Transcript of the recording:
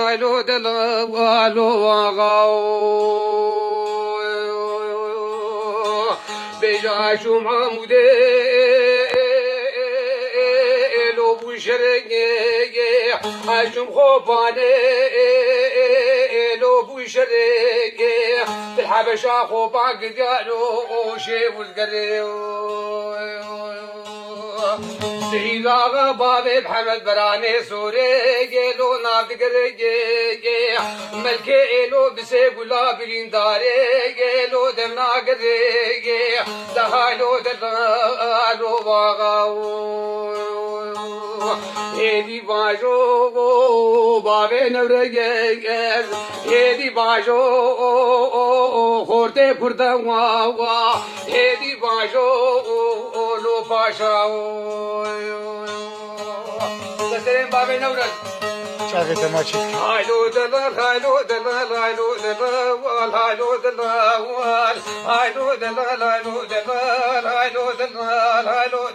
haylo dela valo ağao Bejaşu Mahmude Elo bu şerenge Aşum khobane Elo bu şerenge Bilhabeşa khoba gidalo Şevul Seydağı Babi Muhammed Berane Sure Gelo Navdigere Melke Elo Bise Gula Birindare Gelo Demnagere Dahalo Delalo Vagao Edi Bajo Babi Nevrege Edi Bajo Horte Kurda Wawa Edi Bajo Lo Pasha Selam Babi Nevrege Çağırdı maçı. Haylo delal, haylo delal, haylo delal, haylo delal, haylo delal, haylo delal, haylo delal, haylo